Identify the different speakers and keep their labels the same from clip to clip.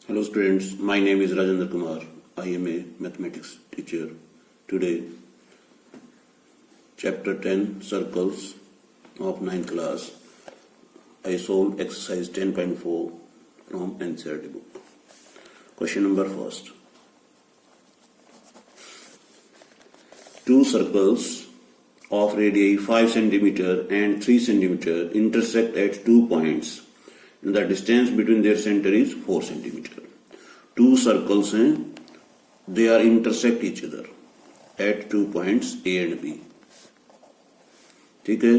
Speaker 1: Hello students, my name is Rajendra Kumar. I am a mathematics teacher. Today, chapter 10 circles of 9th class. I solved exercise 10.4 from NCERT book. Question number first. Two circles of radii 5 cm and 3 cm intersect at 2 points. The distance between their center is 4 cm. Two circles हैं, they are intersect each other at 2 points A and B. ठीक है,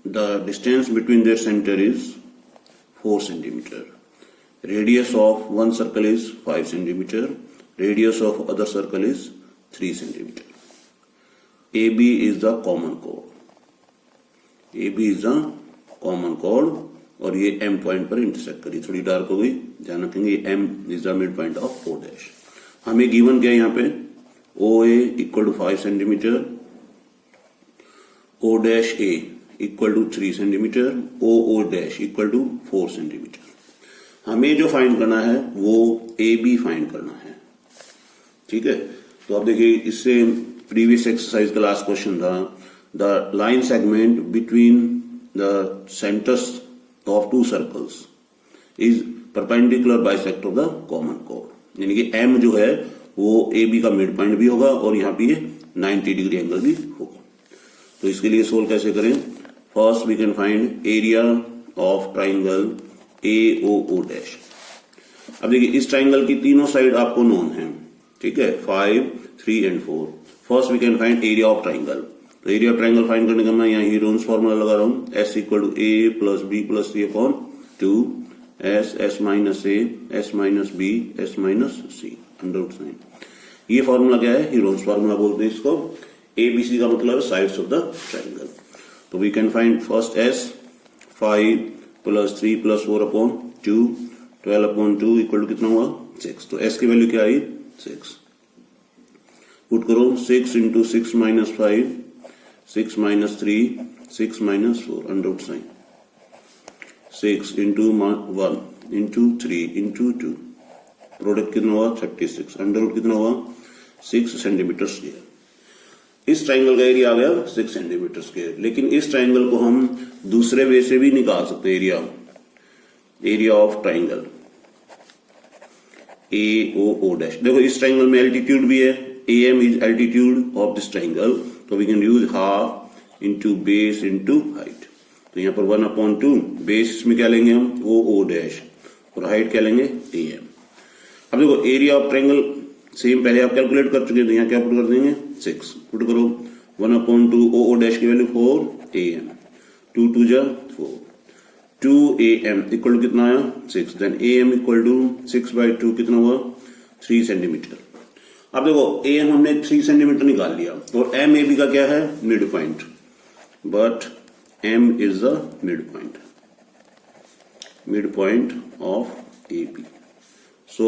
Speaker 1: the distance between their center is 4 cm. Radius of one circle is 5 cm. Radius of other circle is 3 cm. AB is the common chord. AB is the common chord. और ये M point पर intersect करी, थोड़ी dark हो गई, ध्यान रखेंगे M is the mid point of O dash. हमें गिवन क्या है यहाँ पे, OA equal to 5 centimetre, O dash A equal to 3 centimetre, OO dash equal to 4 centimetre. हमें जो फाइंड करना है वो AB फाइंड करना है. ठीक है, तो अब देखिए, इससे प्रीवियस एक्सरसाइज का लास्ट क्वेश्चन था, the line segment between the centres of two circles is perpendicular bisect of the common chord. यानी कि M जो है वो AB का मिड पॉइंट भी होगा और यहाँ पे 90 डिग्री एंगल भी होगा. तो इसके लिए सोल्व कैसे करें. First we can find area of triangle AOO dash. अब देखिए, इस ट्राइंगल की तीनों साइड आपको नोन है. ठीक है, 5, 3 and 4. First we can find area of triangle. तो एरिया ऑफ ट्राइंगल फाइंड करने का मैं यहाँ हीरोन्स फॉर्मूला लगा रहा हूँ. S equal to A plus B plus C upon 2, S minus A, S minus B, S minus C under root sign. ये formula क्या है, हीरोन्स फॉर्मूला बोलते हैं इसको. ABC का मतलब है साइड्स ऑफ द ट्राइंगल. तो we can find first S 5 plus 3 plus 4 upon 2, 12 upon 2 equal to कितना हुआ 6. तो S की वैल्यू क्या आई 6. पुट करो 6 into 6 minus 5, 6 minus 3, 6 minus 4 under root sign. 6 into 1 into 3 into 2, product कितना हुआ 36. अंडर रूट कितना हुआ 6 सेंटीमीटर स्क्वायर. इस ट्राइंगल का एरिया आ गया 6 सेंटीमीटर स्क्वायर. लेकिन इस ट्राइंगल को हम दूसरे वे से भी निकाल सकते. Area of triangle AOO dash. देखो, इस ट्राइंगल में एल्टीट्यूड भी है. AM is altitude of this triangle. तो we can use half into base into height. तो यहाँ पर 1/2 बेस में क्या लेंगे हम OO डैश और हाइट क्या लेंगे AM. अब देखो, एरिया ऑफ ट्राइंगल सेम पहले आप कैलकुलेट कर चुके हैं, तो यहाँ क्या पुट कर देंगे 6. पुट करो 1/2 OO डैश की वैल्यू 4 AM, 2 2 जा 4, 2 AM इक्वल टू कितना आया 6. देन AM इक्वल टू 6/2 कितना हुआ 3 सेंटीमीटर. अब देखो, AM हमने 3 सेंटीमीटर निकाल लिया और MAB का क्या है mid point. But M is the mid point of AB. So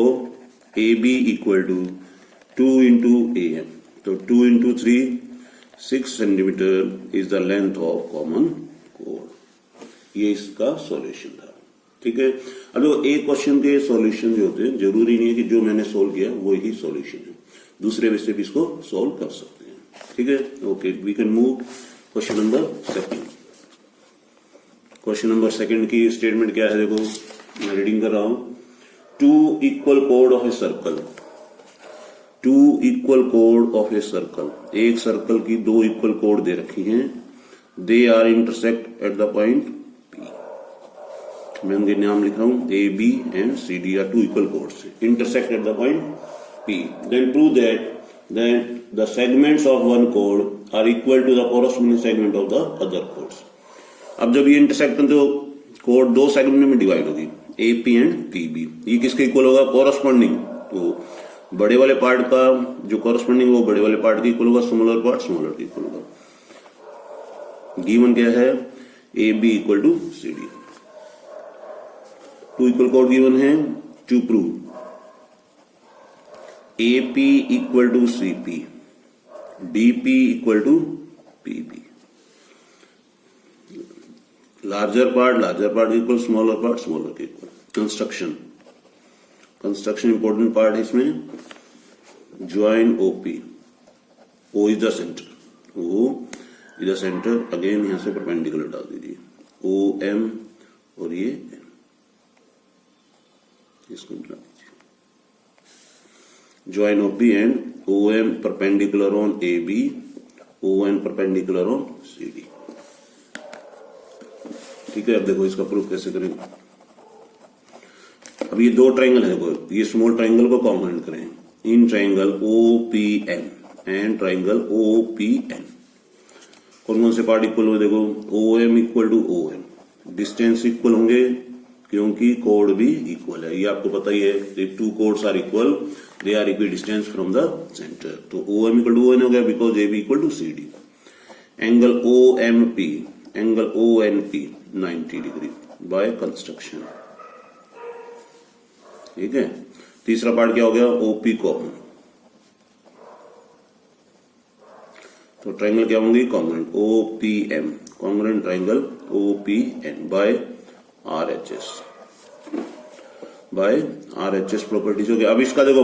Speaker 1: AB equal to 2 into AM. तो 2 into 3 6 centimetre is the length of common कोड. ये इसका सॉल्यूशन था. ठीक है, अब देखो, एक क्वेश्चन के सॉल्यूशन जो होते हैं जरूरी नहीं है कि जो मैंने सोल्व किया वो ही सॉल्यूशन है. दूसरे वे से भी इसको सोल्व कर सकते हैं. ठीक है, okay, we can move question number second. Question number second की स्टेटमेंट क्या है, देखो मैं रीडिंग कर रहा हूं. 2 इक्वल कोड ऑफ ए सर्कल. 2 इक्वल कोड ऑफ ए सर्कल. एक सर्कल की 2 इक्वल कोड दे रखी हैं. They are intersect at the point P. मैं उनके नाम लिख रहा हूं AB and CD are 2 equal chords. Intersect at the point P. Then prove that the segments of one chord are equal to the corresponding segment of the other chords. अब जब ये intersect तो कोड 2 सेगमेंट में divide होगी, AP and PB. ये किसके equal होगा corresponding. तो बड़े वाले पार्ट का जो कॉरस्पॉन्डिंग वो बड़े वाले पार्ट के इक्वल होगा, स्मॉलर पार्ट स्मॉलर के इक्वल होगा. गिवन क्या है AB equal to CD. 2 equal कोड गिवन है. To prove AP equal to CP, DP equal to PB. Larger part के इक्वल, स्मॉलर पार्ट स्मॉलर के equal. Construction construction important part है इसमें। Join OP, O is the centre, O is the centre, again यहां से perpendicular डाल दीजिए, O M और ये एम, इसको मिला दीजिए। Join OP and O M perpendicular on A B, O N perpendicular on C D. ठीक है, अब देखो इसका प्रूफ कैसे करें। अब ये दो ट्राइंगल है, देखो ये स्मॉल ट्राइंगल को कॉम्बिनेट करें in triangle O P N and triangle O P N. कौन कौन से पार्ट इक्वल हुए, देखो O M equal to O M, distance equal होंगे क्योंकि कोड भी इक्वल है, ये आपको पता ही है। Two chords are equal, they are equal distance from the centre, तो O M equal to O N हो गया because A B equal to C D. Angle O M P, angle O N P 90 degree by construction. ठीक है, तीसरा part क्या हो गया, OP common, तो ट्राइंगल क्या होंगे congruent, O P M congruent triangle O P N by R H S, by R H S properties हो गया। अब इसका देखो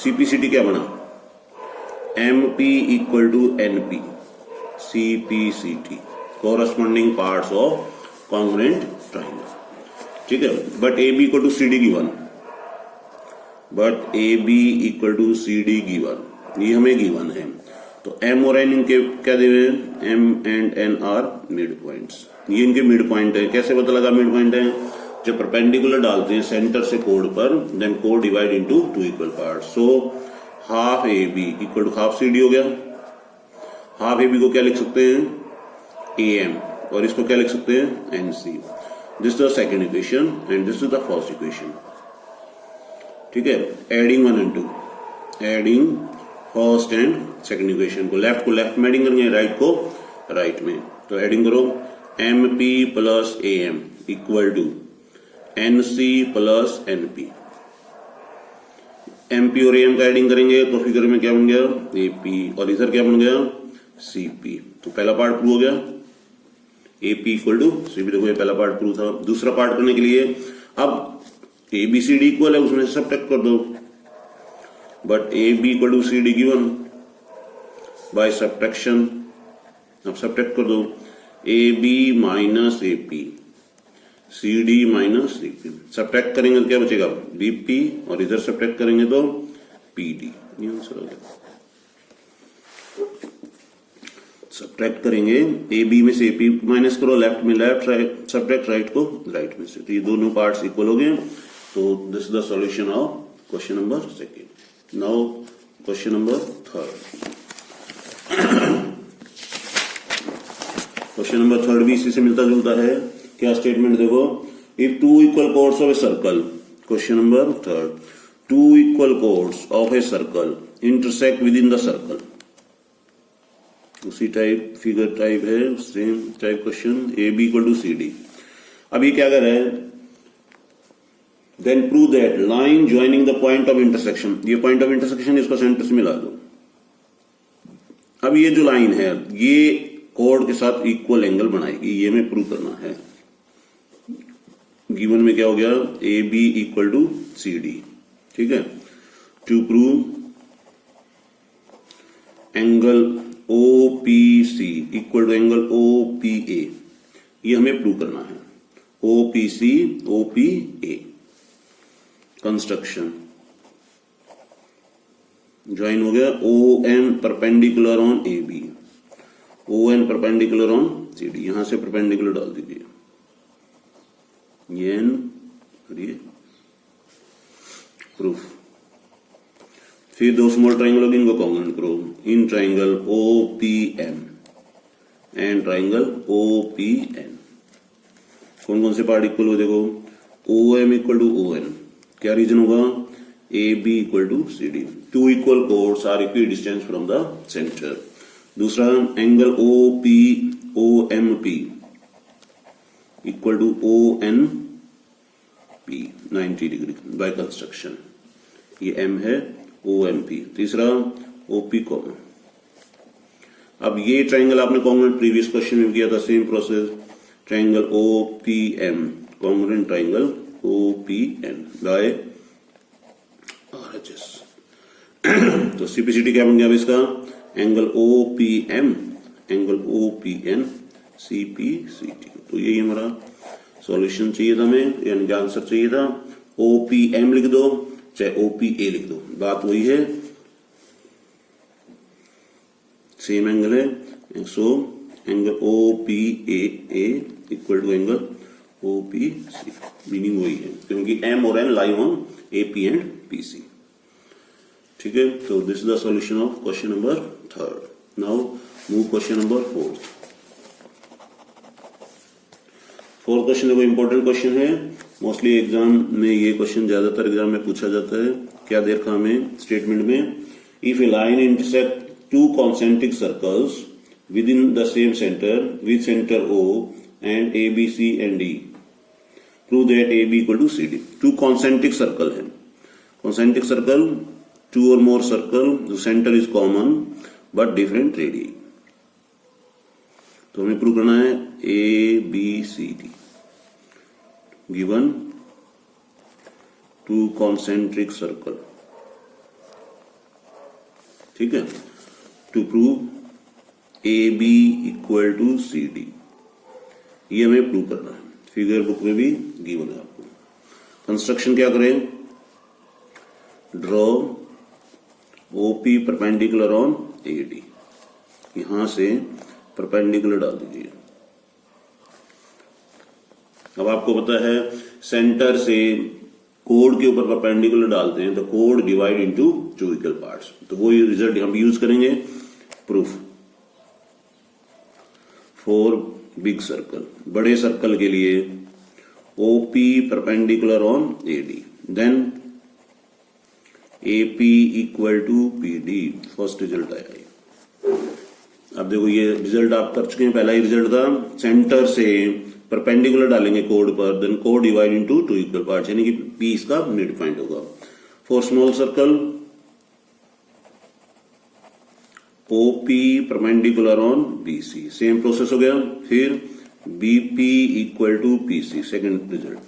Speaker 1: सीपीसीटी क्या बना, M P equal to N P, CPCT corresponding parts of congruent triangle. ठीक है, but A B equal to C D given, but A B equal to C D given, ये हमें गिवन है। तो एम और N इनके क्या दे हुए हैं, M and N are mid points, ये इनके मिड पॉइंट है। कैसे पता लगा मिड पॉइंट है, जब परपेंडिकुलर डालते हैं सेंटर से कोड पर, देन कोड divide into two equal part. So half A B equal to half C D हो गया। हाफ ए बी को क्या लिख सकते हैं, ए एम, और इसको क्या लिख सकते हैं, N C. This is the second equation and this is the first equation. ठीक है, adding 1 and 2, adding first and second equation को लेफ्ट में एडिंग करेंगे, राइट को राइट में। तो एडिंग करो, M P plus A M equal to N C plus N P. M P और ए एम का एडिंग करेंगे तो फिगर में क्या बन गया, ए पी, और इधर क्या बन गया, सी पी। तो पहला पार्ट प्रूव हो गया, A P equal to C P. देखो ये पहला पार्ट प्रूव था। दूसरा पार्ट करने के लिए अब A B C D equal है, उसमें से सब्ट्रैक्ट कर दो, but A B equal to C D given by subtraction. अब सब्ट्रैक्ट कर दो, A B minus A P, C D minus C P. Subtract करेंगे तो क्या बचेगा, बी पी, और इधर सब्ट्रैक्ट करेंगे तो पी डी। ये आंसर हो गया। सब्ट्रैक्ट करेंगे, ए बी में से ए पी माइनस करो, लेफ्ट में लेफ्ट, राइट सब्ट्रैक्ट राइट को राइट में से, तो ये दोनों पार्ट्स इक्वल हो गए। So this is the solution of question number 2. Now question number 3. Question number 3 भी इसी से मिलता जुलता है। क्या स्टेटमेंट देखो, if two equal chords of a circle, question number 3, two equal chords of a circle intersect within the circle, उसी type figure type है, same type question, A B equal to C D. अब ये क्या कर रहा है, then prove that line joining the point of intersection, ये point of intersection इसको सेंटर से मिला दो। अब ये जो लाइन है ये कोड के साथ इक्वल एंगल बनाएगी, ये हमें प्रूव करना है। गिवन में क्या हो गया, A B equal to C D. ठीक है, to prove angle O P C equal to angle O P A, ये हमें प्रूव करना है। O P C O P A construction join हो गया, O M perpendicular on A B, O N perpendicular on C D, यहां से perpendicular डाल दीजिए, ये एन और ये प्रूफ। फिर दो स्मॉल ट्राइंगल होगी, इनको कॉन्ग्रुएंट करो इन triangle O P M and triangle O P N. कौन कौन से पार्ट इक्वल हो, देखो O M equal to O N, क्या रीजन होगा, A B equal to C D, two equal chords are equal distance from the centre. दूसरा angle O P O M P equal to O N P 90 degree by construction, ये M है O M P. तीसरा O P common. अब ये triangle आपने congruent previous question में किया था, same process, triangle O P M congruent triangle O P N by RHS। तो CPCT क्या बन गया अब इसका, angle OPM, angle OPN CPCT। तो यही हमारा सॉल्यूशन चाहिए था हमें, यानी कि आंसर चाहिए था। OPM लिख दो चाहे OPA लिख दो, बात वही है, सेम एंगल है। So angle OPAA equal to angle OPC, meaning वही है, क्योंकि M और N lie on AP and PC। ठीक है, तो this is the solution of question number 3rd। Now move question number 4th। Fourth question देखो, important question है, mostly exam में ये क्वेश्चन ज्यादातर एग्जाम में पूछा जाता है। क्या दे रखा हमें स्टेटमेंट में, if a line intersect two concentric circles with in the same centre with centre O and AB C and D, prove that AB equal to CD। Two concentric circle है, concentric circle, two और more circle, the centre is common but different radius. तो हमें prove करना है ABCD given two concentric circle. ठीक है, to prove AB equal to CD, ये हमें प्रूव करना है। फिगर बुक में भी गिवन है आपको। कंस्ट्रक्शन क्या करें, draw OP perpendicular on AD, यहां से परपेंडिकुलर डाल दीजिए। अब आपको पता है सेंटर से कोड के ऊपर परपेंडिकुलर डालते हैं तो कोड divide into two equal parts, तो वो रिजल्ट हम यूज करेंगे प्रूफ फॉर बिग सर्कल। बड़े सर्कल के लिए OP perpendicular on AD, then AP equal to PD, first result आया। अब देखो ये रिजल्ट आप कर चुके हैं, पहला ही रिजल्ट था, सेंटर से परपेंडिकुलर डालेंगे कोड पर, देन कोड divide into two equal parts, यानी कि P इसका मिड पॉइंट होगा। For small circle OP perpendicular on BC, same process हो गया। फिर BP equal to PC, second result,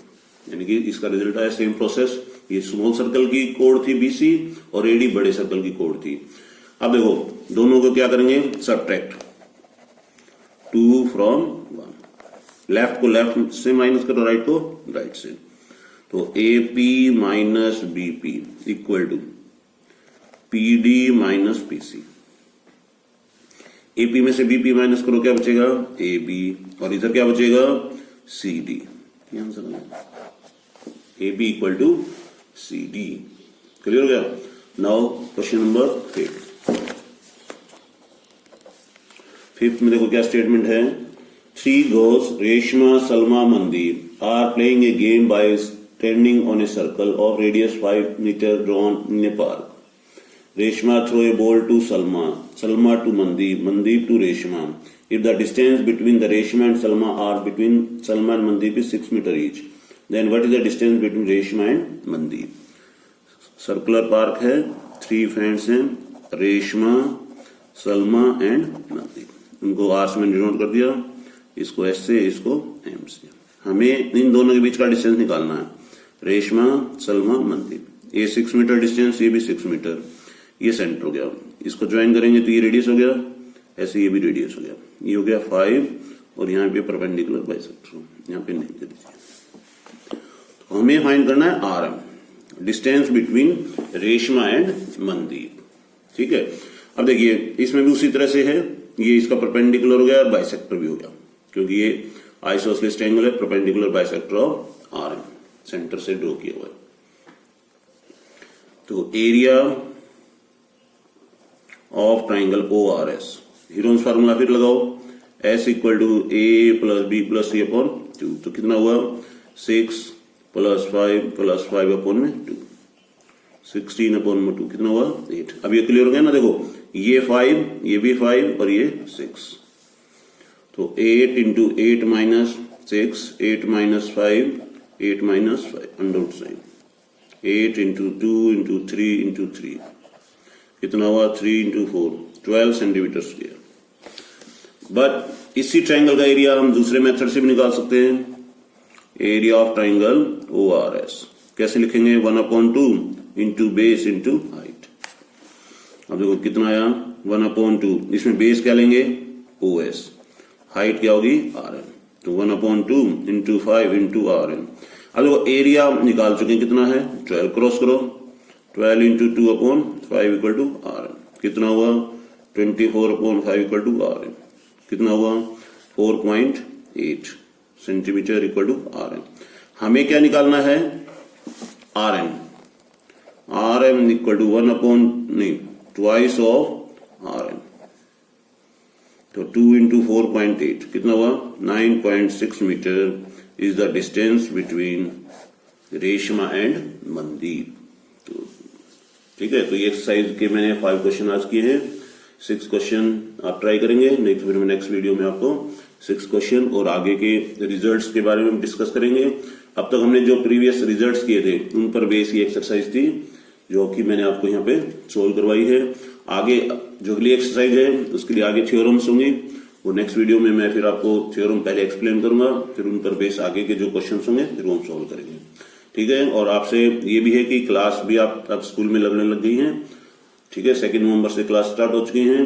Speaker 1: यानी कि इसका रिजल्ट आया सेम प्रोसेस। ये स्मॉल सर्कल की कोड थी BC और AD बड़े सर्कल की कोड थी। अब देखो दोनों को क्या करेंगे, सब्ट्रैक्ट, 2 from 1, लेफ्ट को लेफ्ट से माइनस करो, राइट को राइट से। तो AP minus BP equal to PD minus PC। AP में से BP माइनस करो, क्या बचेगा AB, और इधर क्या बचेगा CD। Answer AB equal to CD, clear हो गया। नाउ क्वेश्चन नंबर 5th में देखो क्या स्टेटमेंट है, 3 girls Reshma Salma Mandeep are playing a game by standing on a circle of radius 5 meter drawn in a park. Reshma throw a ball to Salma, Salma to Mandeep, Mandeep to Reshma. If the distance between the Reshma and Salma are between Salma and Mandeep is 6 meter each, then what is the distance between Reshma and Mandeep? Circular park है, 3 friends हैं, Reshma Salma and Mandeep, उनको R से मैंने denote कर दिया, इसको S से, इसको M से। हमें इन दोनों के बीच का डिस्टेंस निकालना है, रेशमा सलमा मनदीप। ये 6 मीटर डिस्टेंस, ये भी 6 मीटर, ये सेंटर हो गया। इसको ज्वाइन करेंगे तो ये रेडियस हो गया, ऐसे ये भी रेडियस हो गया, ये हो गया 5 और यहाँ पे परपेंडिकुलर बाइसेक्टर, यहाँ पे नहीं दे दीजिए। तो हमें फाइंड करना है RM, distance between Reshma and Mandeep. ठीक है, अब देखिए इसमें भी उसी तरह से है, ये इसका परपेंडिकुलर हो गया और बाइसेक्टर भी हो गया, क्योंकि ये आइसोसेलेस ट्रायंगल है, perpendicular bisector of RM, centre से ड्रॉ किया हुआ है। तो area of triangle ORS, Heron's formula फिर लगाओ, S equal to A plus B plus C upon 2, तो कितना हुआ 6 प्लस 5 अपॉन में 2, 16 अपॉन में 2 कितना हुआ 8। अब ये क्लियर हो गया ना, देखो ये 5, ये भी 5 और ये 6, तो 8 into 8 minus 6, 8 minus 5, 8 minus 5 under root sign, 8 into 2 into 3 into 3 कितना हुआ 3 इंटू 4, 12 सेंटीमीटर स्क्वायर। बट इसी ट्राइंगल का एरिया हम दूसरे मेथड से भी निकाल सकते हैं, एरिया ऑफ ट्राइंगल ORS कैसे लिखेंगे, 1/2 इंटू बेस इंटू हाइट। अब देखो कितना आया 1/2, इसमें बेस क्या लेंगे OS, हाइट क्या होगी RN, तो 1/2 इंटू 5 इंटू RN। अब देखो एरिया निकाल चुके हैं, कितना है 12, क्रॉस करो 12 इंटू 2/5 इक्वल टू RN, कितना हुआ 24/5 इक्वल टू RN, कितना हुआ 4.8 सेंटीमीटर इक्वल टू RN। हमें क्या निकालना है RM, RM equal to 2 of RN, तो 2 इंटू 4.8 कितना हुआ 9.6 metre is the distance between Reshma and Mandeep. तो ठीक है, तो ये एक्सरसाइज के मैंने 5 क्वेश्चन आज किए हैं, 6 क्वेश्चन आप ट्राई करेंगे, नहीं तो फिर मैं नेक्स्ट वीडियो में आपको 6 क्वेश्चन और आगे के रिजल्ट्स के बारे में डिस्कस करेंगे। अब तक हमने जो प्रीवियस रिजल्ट्स किए थे उन पर बेस ये एक्सरसाइज थी जो कि मैंने आपको यहाँ पे सोल्व करवाई है। आगे जो अगली एक्सरसाइज है उसके लिए आगे थ्योरम्स होंगे, वो नेक्स्ट वीडियो में मैं फिर आपको थ्योरम पहले एक्सप्लेन करूंगा, फिर उन पर बेस आगे के जो क्वेश्चन होंगे फिर वो हम सोल्व करेंगे। ठीक है, और आपसे ये भी है कि क्लास भी आप अब स्कूल में लगने लग गई है। ठीक है, 2 नवंबर से क्लास स्टार्ट हो चुकी हैं,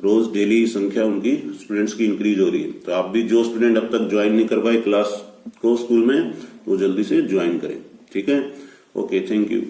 Speaker 1: रोज डेली संख्या उनकी स्टूडेंट्स की इंक्रीज हो रही है। तो आप भी जो स्टूडेंट अब तक ज्वाइन नहीं कर पाए क्लास को स्कूल में, वो जल्दी से ज्वाइन करें। ठीक है, ओके, थैंक यू।